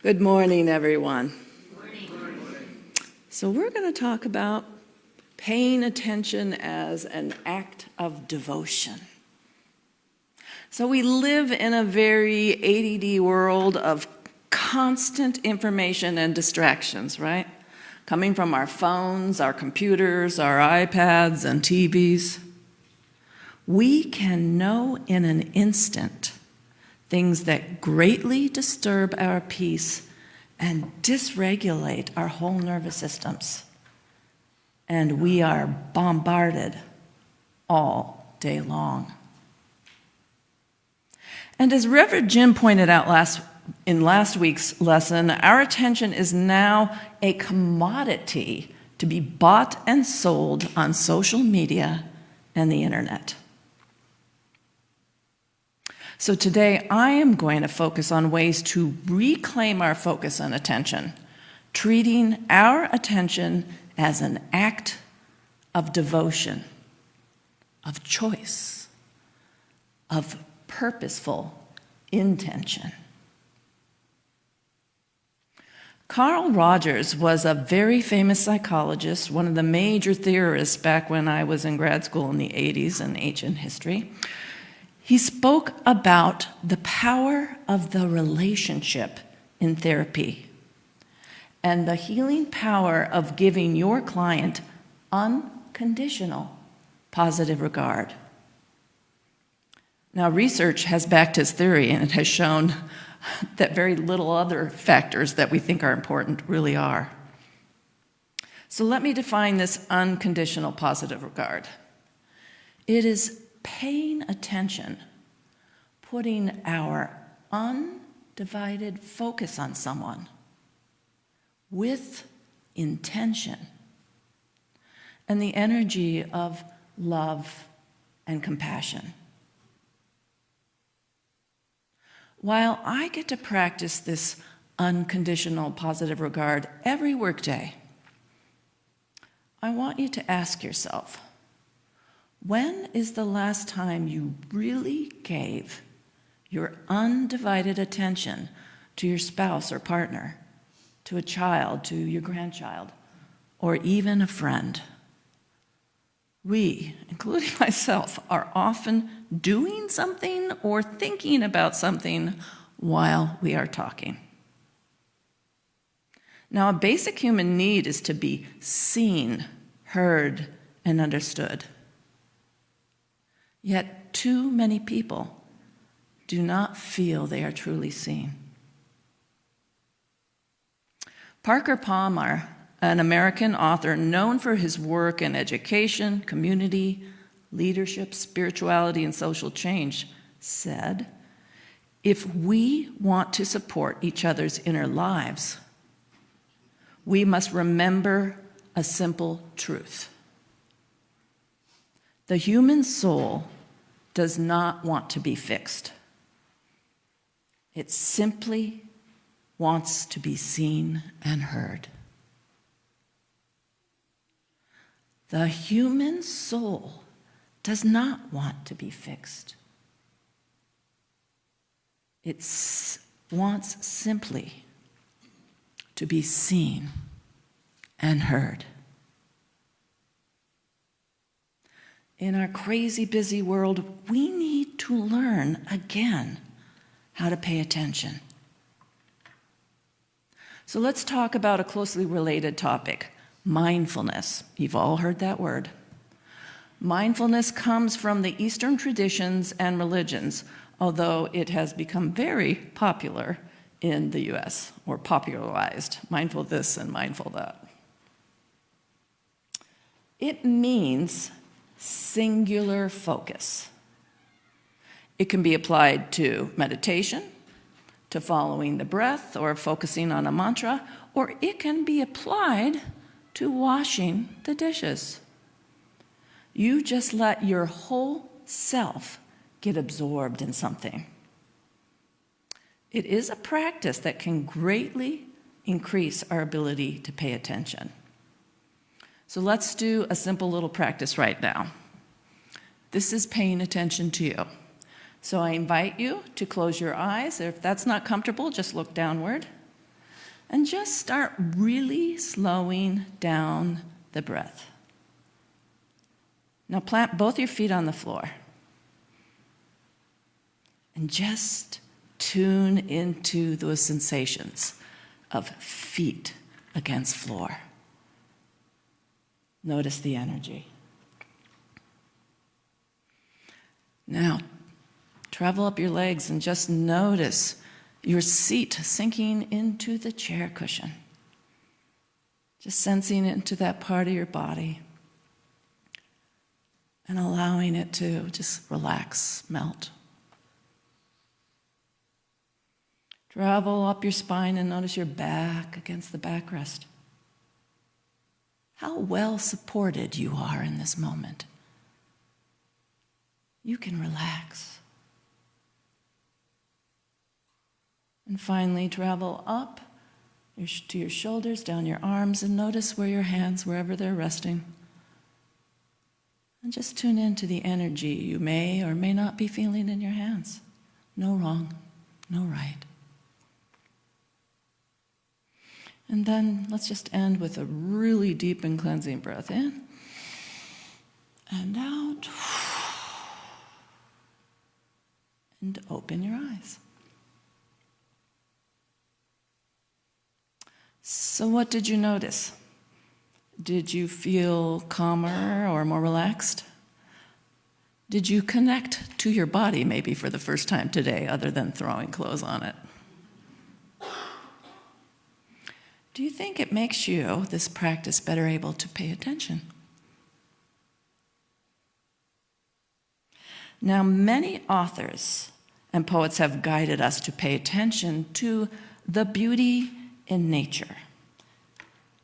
Good morning, everyone. So we're going to talk about paying attention as an act of devotion. So we live in a very ADD world of constant information and distractions, right? Coming from our phones, our computers, our iPads, and TVs. We can know in an instant things that greatly disturb our peace and dysregulate our whole nervous systems. And we are bombarded all day long. And as Reverend Jim pointed out in last week's lesson, our attention is now a commodity to be bought and sold on social media and the internet. So today I am going to focus on ways to reclaim our focus and attention, treating our attention as an act of devotion, of choice, of purposeful intention. Carl Rogers was a very famous psychologist, one of the major theorists back when I was in grad school in the 80s in ancient history. He spoke about the power of the relationship in therapy and the healing power of giving your client unconditional positive regard. Now, research has backed his theory, and it has shown that very little other factors that we think are important really are. So let me define this unconditional positive regard. It is paying attention, putting our undivided focus on someone with intention and the energy of love and compassion. While I get to practice this unconditional positive regard every workday, I want you to ask yourself, when is the last time you really gave your undivided attention to your spouse or partner, to a child, to your grandchild, or even a friend? We, including myself, are often doing something or thinking about something while we are talking. Now, a basic human need is to be seen, heard, and understood. Yet too many people do not feel they are truly seen. Parker Palmer, an American author known for his work in education, community, leadership, spirituality, and social change, said, "If we want to support each other's inner lives, we must remember a simple truth. The human soul does not want to be fixed. It simply wants to be seen and heard." The human soul does not want to be fixed. It wants simply to be seen and heard. In our crazy, busy world, we need to learn again how to pay attention. So let's talk about a closely related topic, mindfulness. You've all heard that word. Mindfulness comes from the Eastern traditions and religions, although it has become very popular in the US, or popularized, mindful this and mindful that. It means singular focus. It can be applied to meditation, to following the breath, or focusing on a mantra, or it can be applied to washing the dishes. You just let your whole self get absorbed in something. It is a practice that can greatly increase our ability to pay attention. So let's do a simple little practice right now. This is paying attention to you. So I invite you to close your eyes. If that's not comfortable, just look downward. And just start really slowing down the breath. Now plant both your feet on the floor. And just tune into those sensations of feet against floor. Notice the energy. Now, travel up your legs and just notice your seat sinking into the chair cushion. Just sensing into that part of your body and allowing it to just relax, melt. Travel up your spine and notice your back against the backrest. How well supported you are in this moment. You can relax. And finally, travel up to your shoulders, down your arms, and notice where your hands, wherever they're resting. And just tune into the energy you may or may not be feeling in your hands. No wrong, no right. And then let's just end with a really deep and cleansing breath in and out. And open your eyes. So what did you notice? Did you feel calmer or more relaxed? Did you connect to your body maybe for the first time today other than throwing clothes on it? Do you think it makes you, this practice, better able to pay attention? Now, many authors and poets have guided us to pay attention to the beauty in nature.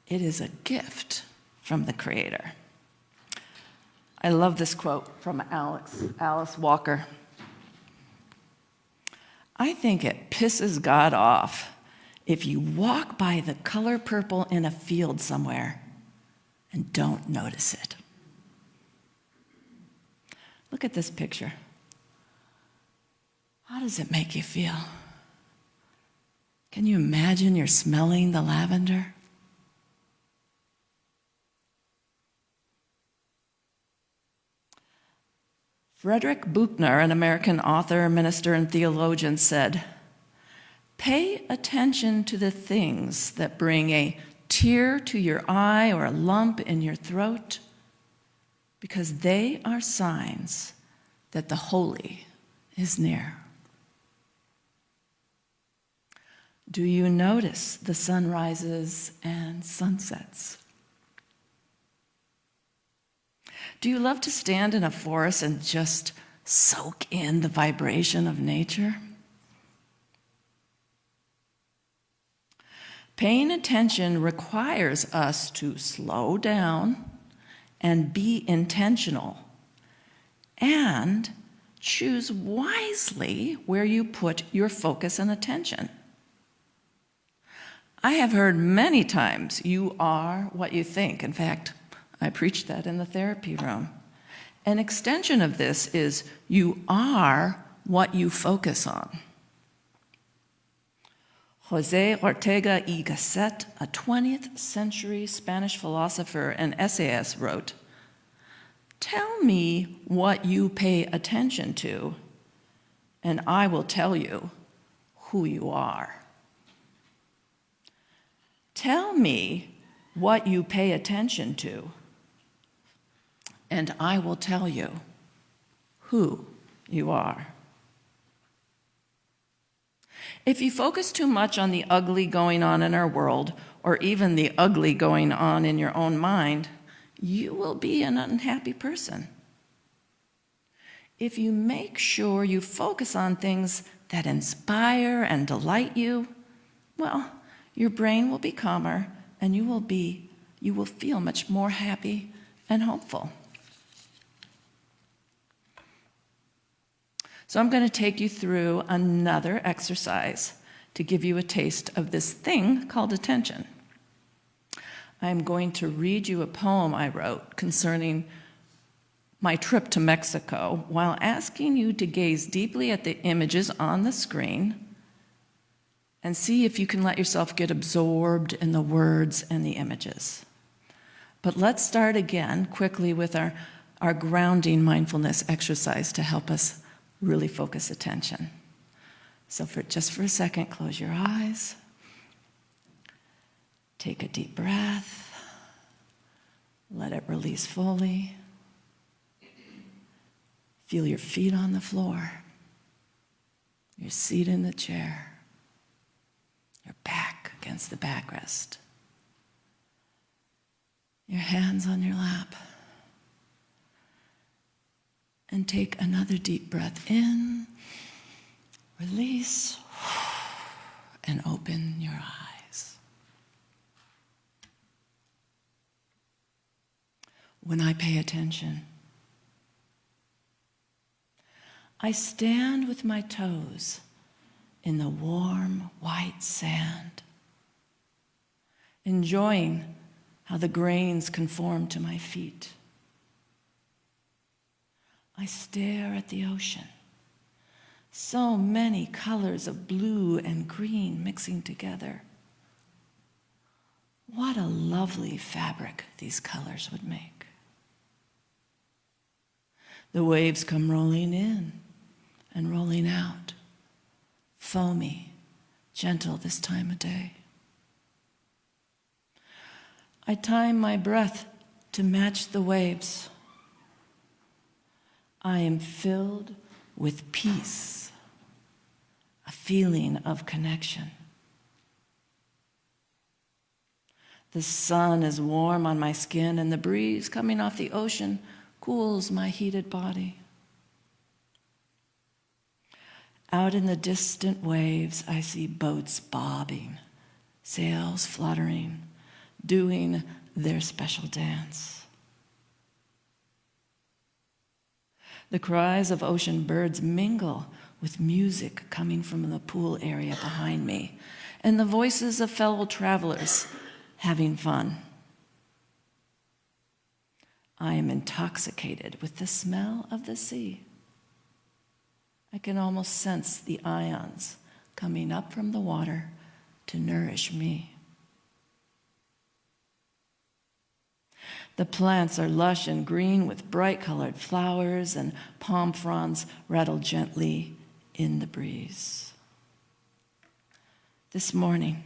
It is a gift from the Creator. I love this quote from Alice Walker. I think it pisses God off if you walk by the color purple in a field somewhere and don't notice it. Look at this picture. How does it make you feel? Can you imagine you're smelling the lavender? Frederick Buechner, an American author, minister, and theologian, said, "Pay attention to the things that bring a tear to your eye or a lump in your throat, because they are signs that the holy is near." Do you notice the sunrises and sunsets? Do you love to stand in a forest and just soak in the vibration of nature? Paying attention requires us to slow down and be intentional and choose wisely where you put your focus and attention. I have heard many times, you are what you think. In fact, I preached that in the therapy room. An extension of this is you are what you focus on. José Ortega y Gasset, a 20th century Spanish philosopher and essayist, wrote, "Tell me what you pay attention to, and I will tell you who you are." Tell me what you pay attention to, and I will tell you who you are. If you focus too much on the ugly going on in our world, or even the ugly going on in your own mind, you will be an unhappy person. If you make sure you focus on things that inspire and delight you, well, your brain will be calmer and you will feel much more happy and hopeful. So I'm going to take you through another exercise to give you a taste of this thing called attention. I'm going to read you a poem I wrote concerning my trip to Mexico while asking you to gaze deeply at the images on the screen and see if you can let yourself get absorbed in the words and the images. But let's start again quickly with our grounding mindfulness exercise to help us really focus attention. So just for a second, close your eyes. Take a deep breath. Let it release fully. Feel your feet on the floor, your seat in the chair, your back against the backrest, your hands on your lap. And take another deep breath in, release, and open your eyes. When I pay attention, I stand with my toes in the warm, white sand, enjoying how the grains conform to my feet. I stare at the ocean, so many colors of blue and green mixing together. What a lovely fabric these colors would make. The waves come rolling in and rolling out, foamy, gentle this time of day. I time my breath to match the waves. I am filled with peace, a feeling of connection. The sun is warm on my skin, and the breeze coming off the ocean cools my heated body. Out in the distant waves, I see boats bobbing, sails fluttering, doing their special dance. The cries of ocean birds mingle with music coming from the pool area behind me, and the voices of fellow travelers having fun. I am intoxicated with the smell of the sea. I can almost sense the ions coming up from the water to nourish me. The plants are lush and green with bright-colored flowers, and palm fronds rattle gently in the breeze. This morning,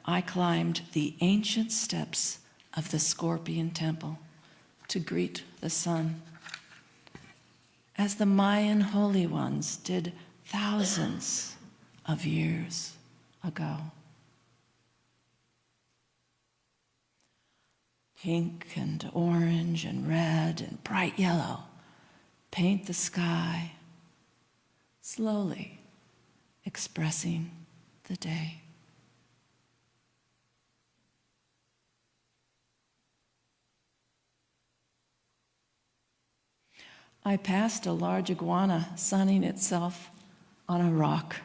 I climbed the ancient steps of the Scorpion Temple to greet the sun, as the Mayan holy ones did thousands of years ago. Pink and orange and red and bright yellow paint the sky, slowly expressing the day. I passed a large iguana sunning itself on a rock,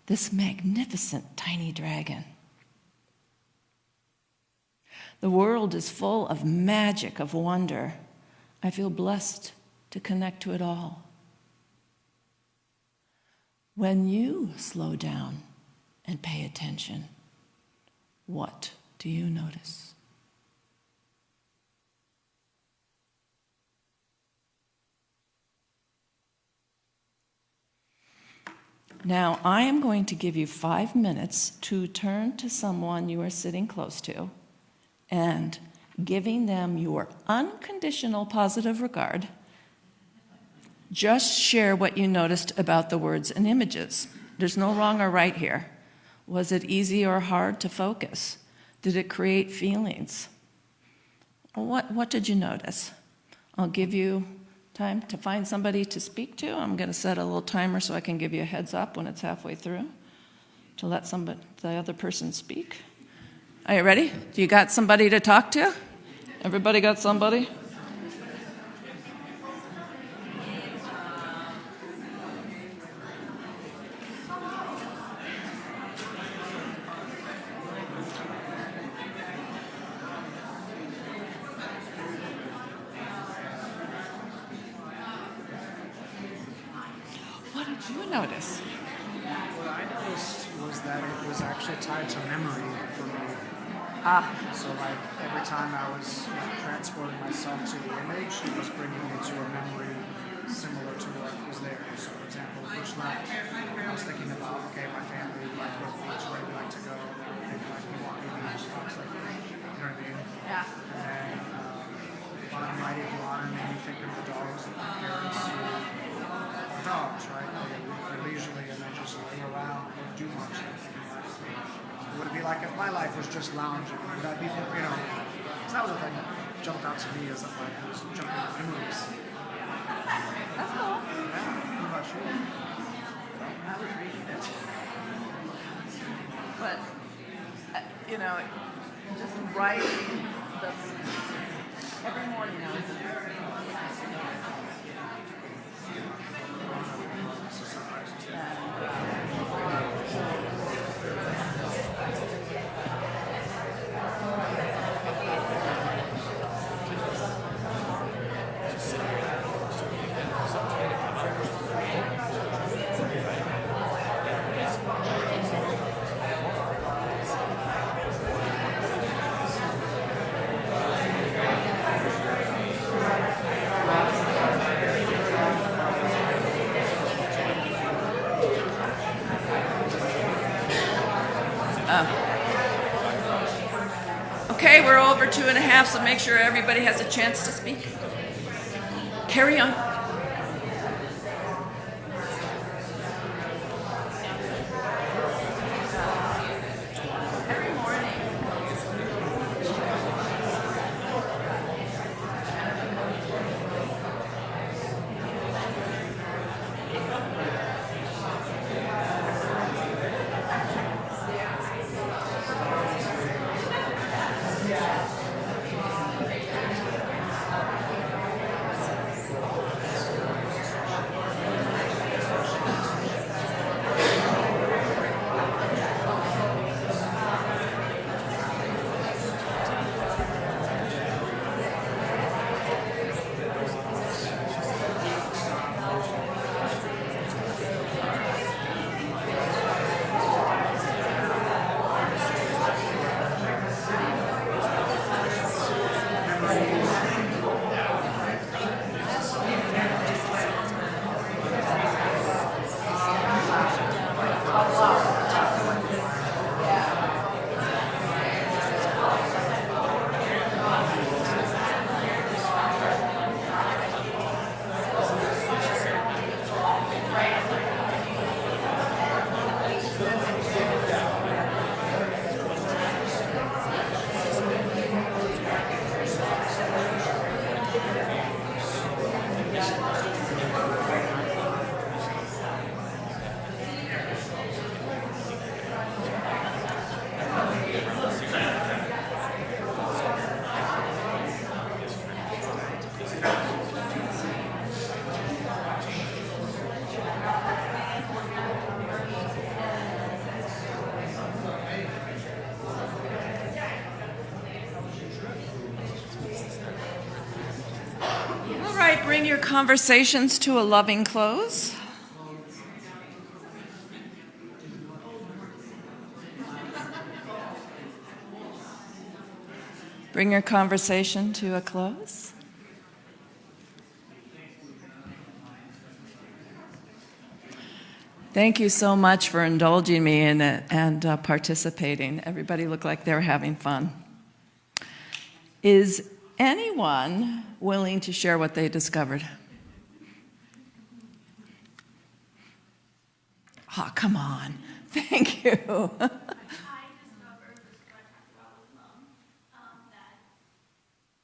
this magnificent tiny dragon. The world is full of magic, of wonder. I feel blessed to connect to it all. When you slow down and pay attention, what do you notice? Now, I am going to give you 5 minutes to turn to someone you are sitting close to and giving them your unconditional positive regard. Just share what you noticed about the words and images. There's no wrong or right here. Was it easy or hard to focus? Did it create feelings? What did you notice? I'll give you time to find somebody to speak to. I'm going to set a little timer so I can give you a heads up when it's halfway through to let the other person speak. Are you ready? Do you got somebody to talk to? Everybody got somebody? What did you notice? What I noticed was that it was actually tied to memory for me. So like every time I was transporting myself to the image, it was bringing me to a memory similar to what was there. So for example, first left, I was thinking about, okay, my family, like what beach, where do we like to go? I'm thinking like Milwaukee Beach, things like that. You know what I mean? Yeah. And then bottom right, if you want to maybe think of the dogs that my parents see. Dogs, right? They're leisurely and they just lay around, don't do much. What would it be like if my life was just lounging? Would I be, so that was the thing that jumped out to me as that like, it was jumping into memories. That's cool. Yeah, what about you? I was reading it. But, just writing every morning I was Okay, we're over 2.5, so make sure everybody has a chance to speak. Carry on. Every morning. Bring your conversations to a loving close. Bring your conversation to a close. Thank you so much for indulging me in it and participating. Everybody looked like they were having fun. Is anyone willing to share what they discovered? Oh, come on. Thank you. I discovered this, what I talked about with Mom, that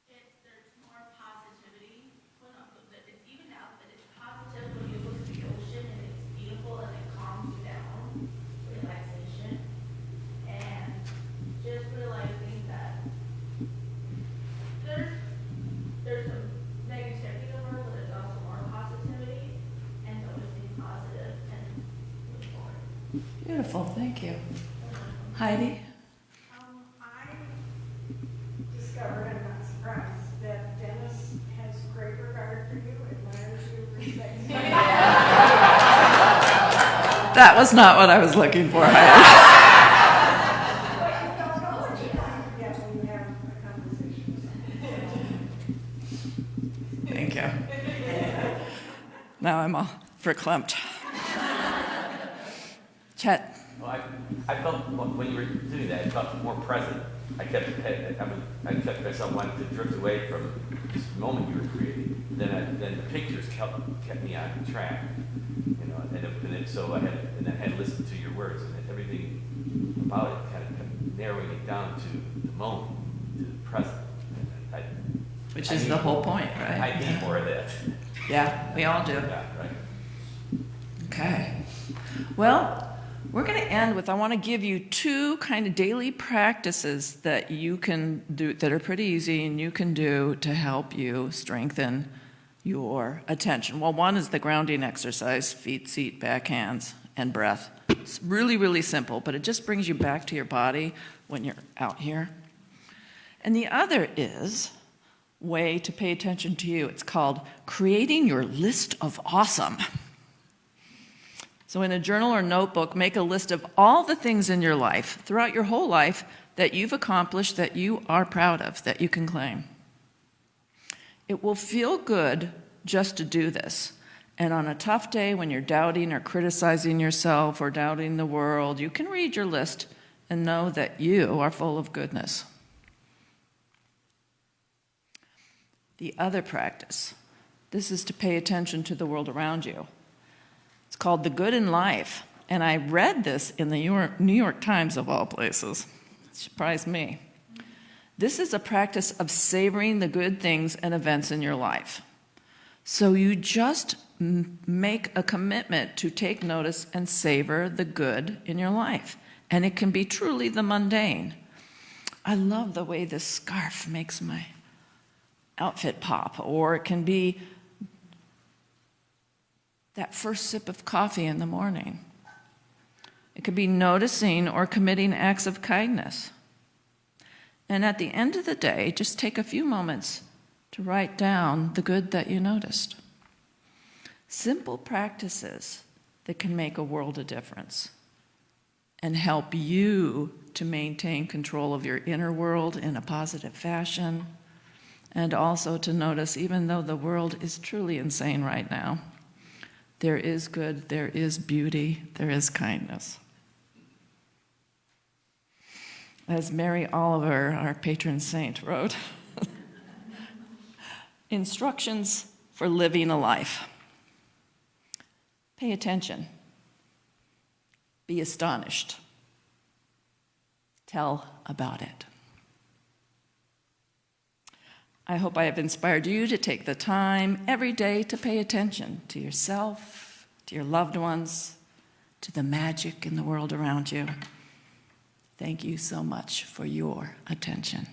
there's more positivity. Well, no, that it's even out, that it's positive when you look at the ocean and it's beautiful and it calms you down, relaxation, and just realizing that there's some negativity in the world, but there's also more positivity, and noticing positive and move forward. Beautiful. Thank you. Heidi? I discovered, I'm not surprised, that Dennis has great regard for you, admires you, respects you. That was not what I was looking for. But you don't know what you have when you have a conversation with someone. Thank you. Now I'm all verklempt. Chet. Well, I felt when you were doing that, I felt more present. I kept myself wanting to drift away from this moment you were creating. Then the pictures kept me on track, you know. So I had to listen to your words, and everything about it kind of kept narrowing it down to the moment, to the present. Which is the whole point, right? I need more of that. Yeah, we all do. Yeah, right. Okay. Well, we're going to end with, I want to give you 2 kind of daily practices that you can do that are pretty easy and you can do to help you strengthen your attention. Well, one is the grounding exercise, feet, seat, back, hands, and breath. It's really, really simple, but it just brings you back to your body when you're out here. And the other is way to pay attention to you. It's called creating your list of awesome. So in a journal or notebook, make a list of all the things in your life, throughout your whole life, that you've accomplished, that you are proud of, that you can claim. It will feel good just to do this. And on a tough day when you're doubting or criticizing yourself or doubting the world, you can read your list and know that you are full of goodness. The other practice, this is to pay attention to the world around you. It's called The Good in Life, and I read this in the New York Times of all places. It surprised me. This is a practice of savoring the good things and events in your life. So you just make a commitment to take notice and savor the good in your life. And it can be truly the mundane. I love the way this scarf makes my outfit pop, or it can be that first sip of coffee in the morning. It could be noticing or committing acts of kindness. And at the end of the day, just take a few moments to write down the good that you noticed. Simple practices that can make a world of difference and help you to maintain control of your inner world in a positive fashion, and also to notice, even though the world is truly insane right now, there is good, there is beauty, there is kindness. As Mary Oliver, our patron saint, wrote, instructions for living a life. Pay attention. Be astonished. Tell about it. I hope I have inspired you to take the time every day to pay attention to yourself, to your loved ones, to the magic in the world around you. Thank you so much for your attention.